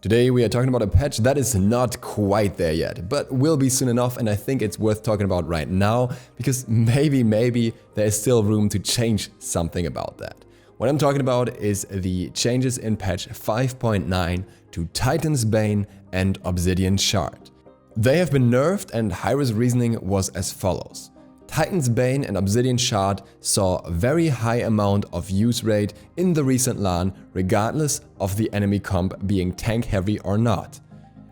Today we are talking about a patch that is not quite there yet, but will be soon enough, and I think it's worth talking about right now, because maybe there is still room to change something about that. What I'm talking about is the changes in patch 5.9 to Titan's Bane and Obsidian Shard. They have been nerfed, and Hyra's reasoning was as follows. Titan's Bane and Obsidian Shard saw a very high amount of use rate in the recent LAN, regardless of the enemy comp being tank heavy or not.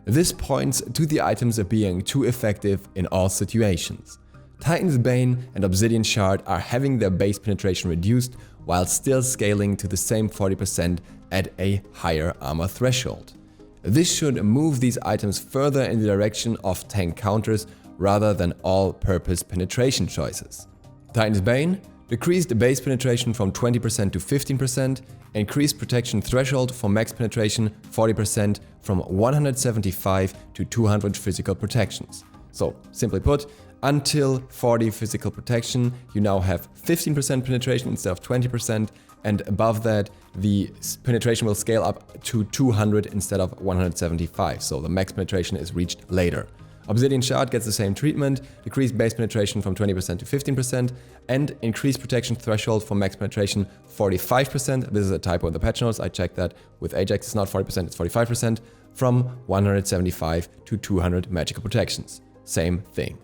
This points to the items being too effective in all situations. Titan's Bane and Obsidian Shard are having their base penetration reduced while still scaling to the same 40% at a higher armor threshold. This should move these items further in the direction of tank counters rather than all-purpose penetration choices. Titan's Bane decreased base penetration from 20% to 15%, increased protection threshold for max penetration 40% from 175 to 200 physical protections. So, simply put, until 40 physical protection, you now have 15% penetration instead of 20%, and above that, the penetration will scale up to 200 instead of 175, so the max penetration is reached later. Obsidian Shard gets the same treatment, decreased base penetration from 20% to 15%, and increased protection threshold for max penetration 45%. This is a typo in the patch notes, I checked that with Ajax, it's not 40%, it's 45%, from 175 to 200 magical protections. Same thing.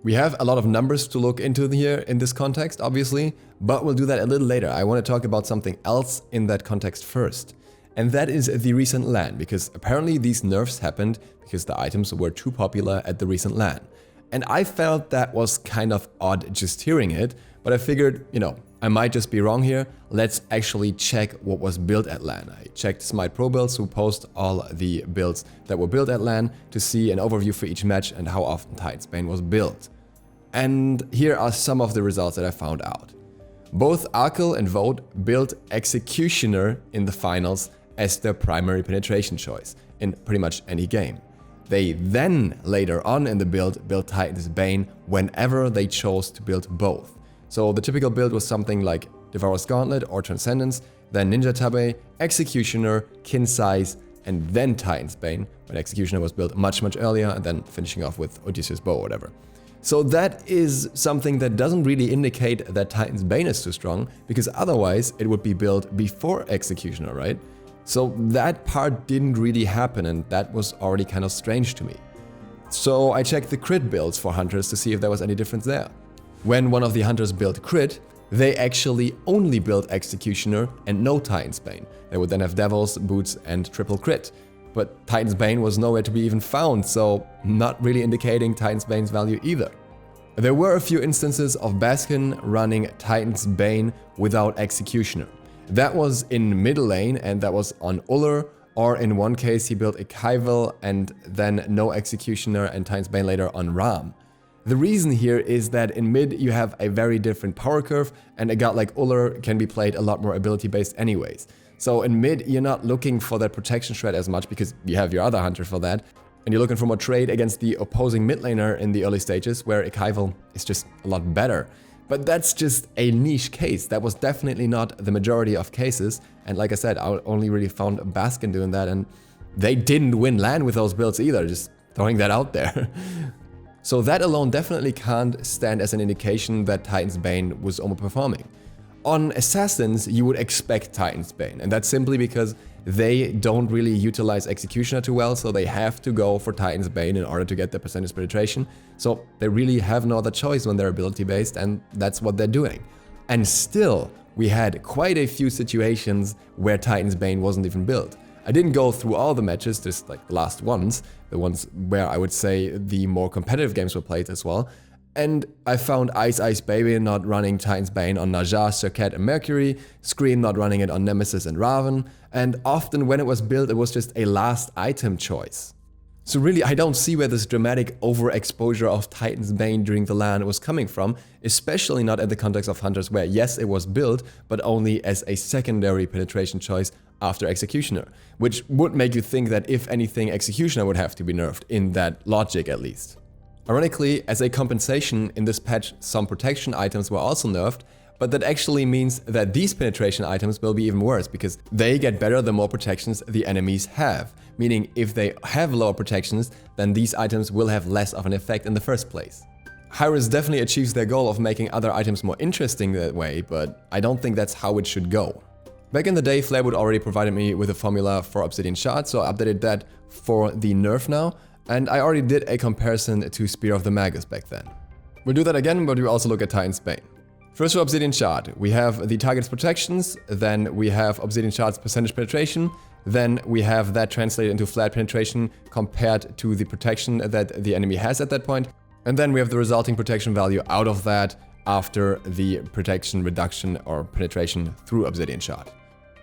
We have a lot of numbers to look into here in this context, obviously, but we'll do that a little later. I want to talk about something else in that context first. And that is the recent LAN, because apparently these nerfs happened because the items were too popular at the recent LAN. And I felt that was kind of odd just hearing it, but I figured, I might just be wrong here. Let's actually check what was built at LAN. I checked Smite Pro builds who post all the builds that were built at LAN to see an overview for each match and how often Titan's Bane was built. And here are some of the results that I found out. Both Arkle and Vote built Executioner in the finals as their primary penetration choice in pretty much any game. They then, later on in the build, built Titan's Bane whenever they chose to build both. So the typical build was something like Devourer's Gauntlet or Transcendence, then Ninja Tabe, Executioner, Kin Size, and then Titan's Bane, when Executioner was built much earlier, and then finishing off with Odysseus' Bow or whatever. So that is something that doesn't really indicate that Titan's Bane is too strong, because otherwise it would be built before Executioner, right? So that part didn't really happen, and that was already kind of strange to me. So I checked the crit builds for hunters to see if there was any difference there. When one of the hunters built crit, they actually only built Executioner and no Titan's Bane. They would then have Devils, Boots, and triple crit. But Titan's Bane was nowhere to be even found, so not really indicating Titan's Bane's value either. There were a few instances of Baskin running Titan's Bane without Executioner. That was in middle lane, and that was on Uller, or in one case he built a Kaivel and then no Executioner and Titan's Bane later on Ram. The reason here is that in mid you have a very different power curve, and a god like Uller can be played a lot more ability based anyways. So in mid you're not looking for that protection shred as much because you have your other hunter for that, and you're looking for more trade against the opposing mid laner in the early stages where a Kaivel is just a lot better. But that's just a niche case. That was definitely not the majority of cases. And like I said, I only really found Baskin doing that, and they didn't win LAN with those builds either, just throwing that out there. So that alone definitely can't stand as an indication that Titan's Bane was overperforming. On Assassins, you would expect Titan's Bane, and that's simply because they don't really utilize Executioner too well, so they have to go for Titan's Bane in order to get the percentage penetration. So they really have no other choice when they're ability based, and that's what they're doing. And still, we had quite a few situations where Titan's Bane wasn't even built. I didn't go through all the matches, just like the last ones, the ones where I would say the more competitive games were played as well. And I found Ice Ice Baby not running Titan's Bane on Naja, Serket, and Mercury, Scream not running it on Nemesis and Raven, and often when it was built it was just a last item choice. So really I don't see where this dramatic overexposure of Titan's Bane during the LAN was coming from, especially not in the context of hunters where yes it was built, but only as a secondary penetration choice after Executioner, which would make you think that if anything Executioner would have to be nerfed, in that logic at least. Ironically, as a compensation in this patch some protection items were also nerfed, but that actually means that these penetration items will be even worse because they get better the more protections the enemies have. Meaning if they have lower protections, then these items will have less of an effect in the first place. Hi-Rez definitely achieves their goal of making other items more interesting that way, but I don't think that's how it should go. Back in the day, Flarewood already provided me with a formula for Obsidian Shard, so I updated that for the Nerf now, and I already did a comparison to Spear of the Magus back then. We'll do that again, but we also look at Titan's Bane. First for Obsidian Shard, we have the target's protections, then we have Obsidian Shard's percentage penetration, then we have that translated into flat penetration compared to the protection that the enemy has at that point, and then we have the resulting protection value out of that after the protection reduction or penetration through Obsidian Shard.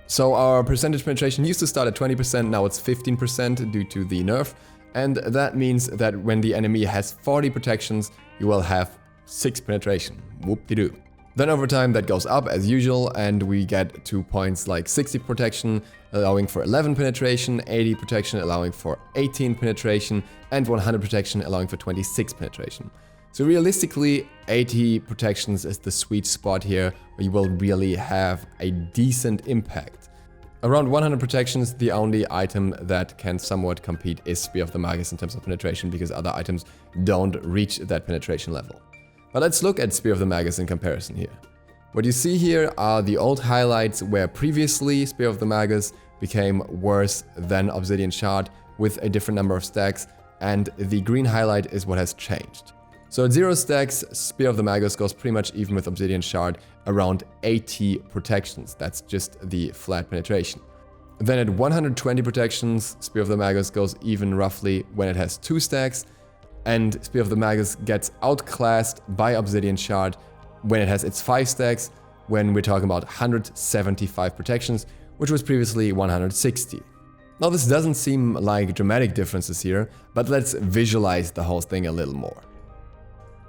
So our percentage penetration used to start at 20%, now it's 15% due to the nerf, and that means that when the enemy has 40 protections, you will have 6 penetration. Whoop-de-doo. Then over time that goes up as usual, and we get to points like 60 protection allowing for 11 penetration, 80 protection allowing for 18 penetration, and 100 protection allowing for 26 penetration. So realistically, 80 protections is the sweet spot here where you will really have a decent impact. Around 100 protections, the only item that can somewhat compete is Spear of the Magus in terms of penetration, because other items don't reach that penetration level. But let's look at Spear of the Magus in comparison here. What you see here are the old highlights where previously Spear of the Magus became worse than Obsidian Shard with a different number of stacks, and the green highlight is what has changed. So at 0 stacks, Spear of the Magus goes pretty much even with Obsidian Shard, around 80 protections. That's just the flat penetration. Then at 120 protections, Spear of the Magus goes even roughly when it has 2 stacks, and Spear of the Magus gets outclassed by Obsidian Shard when it has its 5 stacks, when we're talking about 175 protections, which was previously 160. Now this doesn't seem like dramatic differences here, but let's visualize the whole thing a little more.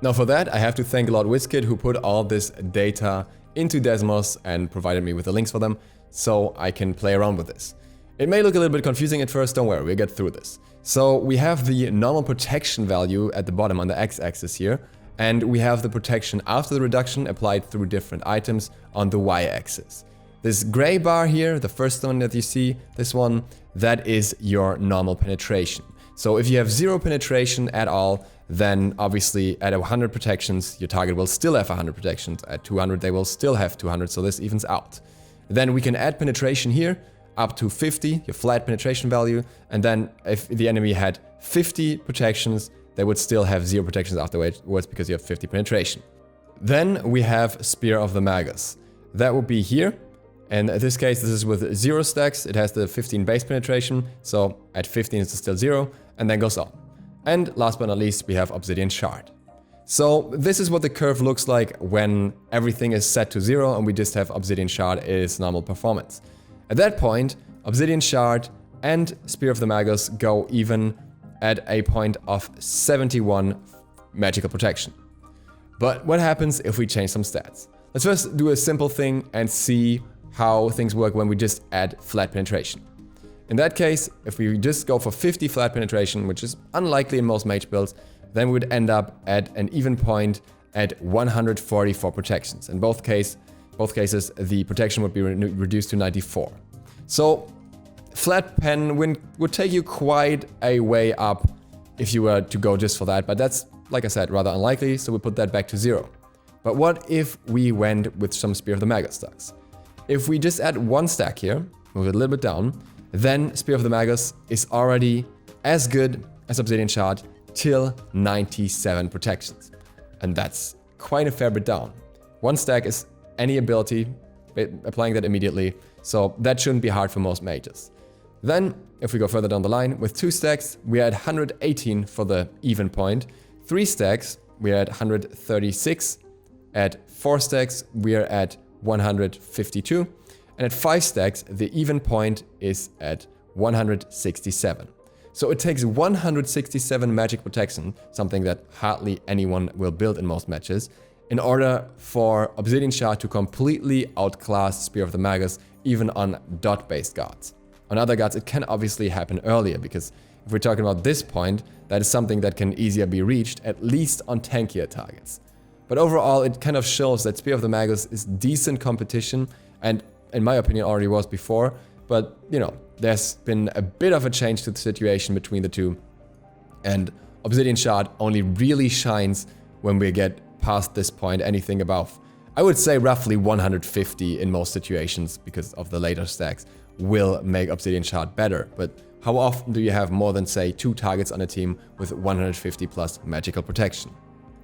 Now for that, I have to thank Lord WizKid who put all this data into Desmos and provided me with the links for them, so I can play around with this. It may look a little bit confusing at first, don't worry, we'll get through this. So we have the normal protection value at the bottom on the x-axis here, and we have the protection after the reduction applied through different items on the y-axis. This gray bar here, the first one that you see, this one, that is your normal penetration. So if you have 0 penetration at all, then obviously at 100 protections, your target will still have 100 protections. At 200, they will still have 200, so this evens out. Then we can add penetration here, up to 50, your flat penetration value, and then if the enemy had 50 protections, they would still have 0 protections afterwards because you have 50 penetration. Then we have Spear of the Magus. That would be here, and in this case this is with 0 stacks, it has the 15 base penetration, so at 15 it's still 0, and then goes on. And last but not least, we have Obsidian Shard. So this is what the curve looks like when everything is set to 0 and we just have Obsidian Shard is normal performance. At that point, Obsidian Shard and Spear of the Magus go even at a point of 71 magical protection. But what happens if we change some stats? Let's first do a simple thing and see how things work when we just add flat penetration. In that case, if we just go for 50 flat penetration, which is unlikely in most mage builds, then we would end up at an even point at 144 protections. In both cases, the protection would be reduced to 94. So flat pen would take you quite a way up if you were to go just for that, but that's, like I said, rather unlikely, so we put that back to 0. But what if we went with some Spear of the Magus stacks? If we just add 1 stack here, move it a little bit down, then Spear of the Magus is already as good as Obsidian Shard till 97 protections. And that's quite a fair bit down. 1 stack is any ability, applying that immediately, so that shouldn't be hard for most mages. Then, if we go further down the line, with 2 stacks, we are at 118 for the even point. 3 stacks, we are at 136. At 4 stacks, we are at 152. And at 5 stacks, the even point is at 167. So it takes 167 magic protection, something that hardly anyone will build in most matches, in order for Obsidian Shard to completely outclass Spear of the Magus, even on dot-based guards. On other guards, it can obviously happen earlier, because if we're talking about this point, that is something that can easier be reached, at least on tankier targets. But overall, it kind of shows that Spear of the Magus is decent competition, and in my opinion already was before, but you know, there's been a bit of a change to the situation between the two, and Obsidian Shard only really shines when we get past this point. Anything above, I would say roughly 150 in most situations, because of the later stacks, will make Obsidian Shard better. But how often do you have more than, say, 2 targets on a team with 150 plus magical protection?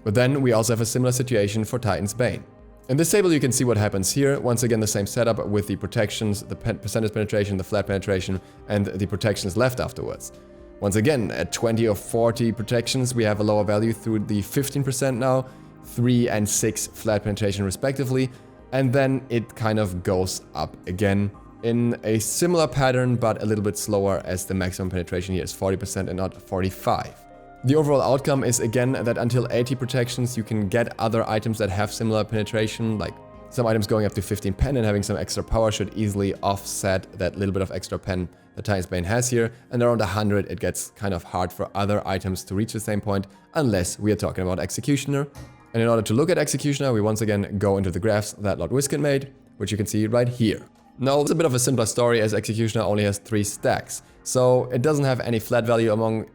But then we also have a similar situation for Titan's Bane. In this table you can see what happens here. Once again, the same setup with the protections, the percentage penetration, the flat penetration, and the protections left afterwards. Once again, at 20 or 40 protections, we have a lower value through the 15% now, 3 and 6 flat penetration respectively, and then it kind of goes up again in a similar pattern, but a little bit slower, as the maximum penetration here is 40% and not 45. The overall outcome is again that until 80 protections you can get other items that have similar penetration, like some items going up to 15 pen and having some extra power should easily offset that little bit of extra pen that Titan's Bane has here, and around 100 it gets kind of hard for other items to reach the same point unless we are talking about Executioner. And in order to look at Executioner, we once again go into the graphs that Lord Whisket made, which you can see right here. Now, it's a bit of a simpler story, as Executioner only has 3 stacks, so it doesn't have any flat value among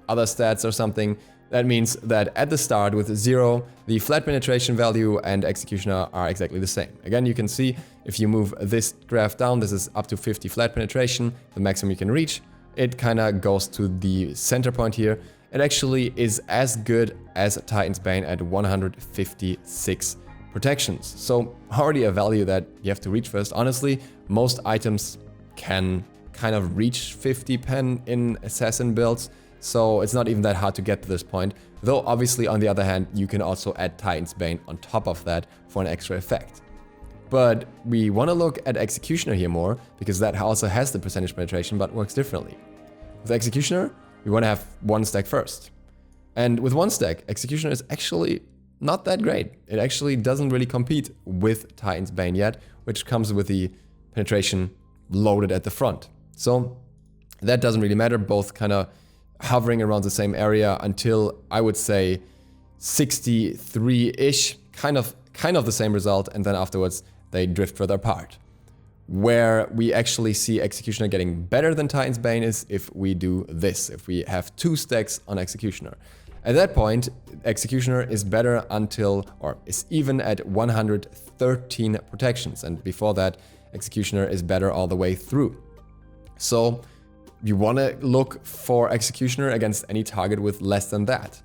other stats or something. That means that at the start with 0, the flat penetration value and Executioner are exactly the same. Again, you can see if you move this graph down, this is up to 50 flat penetration, the maximum you can reach. It kind of goes to the center point here. It actually is as good as Titan's Bane at 156 protections. So already a value that you have to reach first. Honestly, most items can kind of reach 50 pen in assassin builds, so it's not even that hard to get to this point. Though obviously on the other hand, you can also add Titan's Bane on top of that for an extra effect. But we want to look at Executioner here more, because that also has the percentage penetration but works differently. With Executioner, we want to have 1 stack first. And with 1 stack, Executioner is actually not that great. It actually doesn't really compete with Titan's Bane yet, which comes with the penetration loaded at the front. So that doesn't really matter, both kind of hovering around the same area until I would say 63-ish, kind of the same result, and then afterwards they drift further apart. Where we actually see Executioner getting better than Titan's Bane is if we do this, if we have 2 stacks on Executioner. At that point, Executioner is better until, or is even at 113 protections, and before that, Executioner is better all the way through. So you want to look for Executioner against any target with less than that.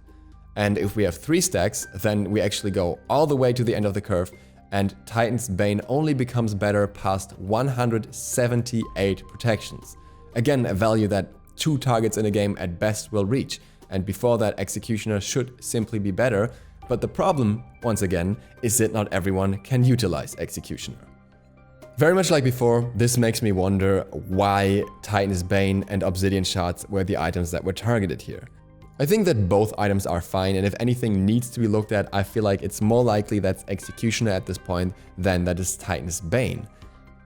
And if we have 3 stacks, then we actually go all the way to the end of the curve, and Titan's Bane only becomes better past 178 protections. Again, a value that 2 targets in a game at best will reach, and before that Executioner should simply be better. But the problem, once again, is that not everyone can utilize Executioner. Very much like before, this makes me wonder why Titan's Bane and Obsidian Shards were the items that were targeted here. I think that both items are fine, and if anything needs to be looked at, I feel like it's more likely that's Executioner at this point than that is Titan's Bane.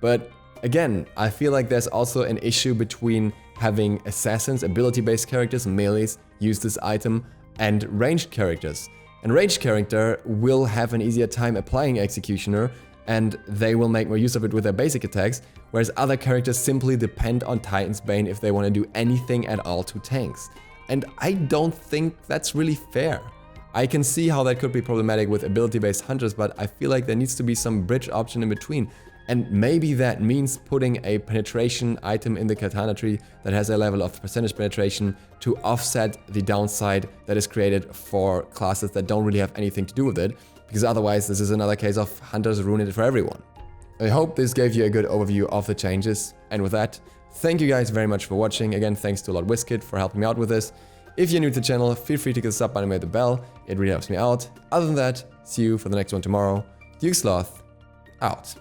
But again, I feel like there's also an issue between having assassins, ability-based characters, melees, use this item, and ranged characters. And ranged character will have an easier time applying Executioner, and they will make more use of it with their basic attacks, whereas other characters simply depend on Titan's Bane if they want to do anything at all to tanks. And I don't think that's really fair. I can see how that could be problematic with ability-based hunters, but I feel like there needs to be some bridge option in between. And maybe that means putting a penetration item in the katana tree that has a level of percentage penetration to offset the downside that is created for classes that don't really have anything to do with it, because otherwise this is another case of hunters ruining it for everyone. I hope this gave you a good overview of the changes, and with that, thank you guys very much for watching. Again, thanks to Lord Whisket for helping me out with this. If you're new to the channel, feel free to click the sub button and hit the bell, it really helps me out. Other than that, see you for the next one tomorrow. DukeSloth, out.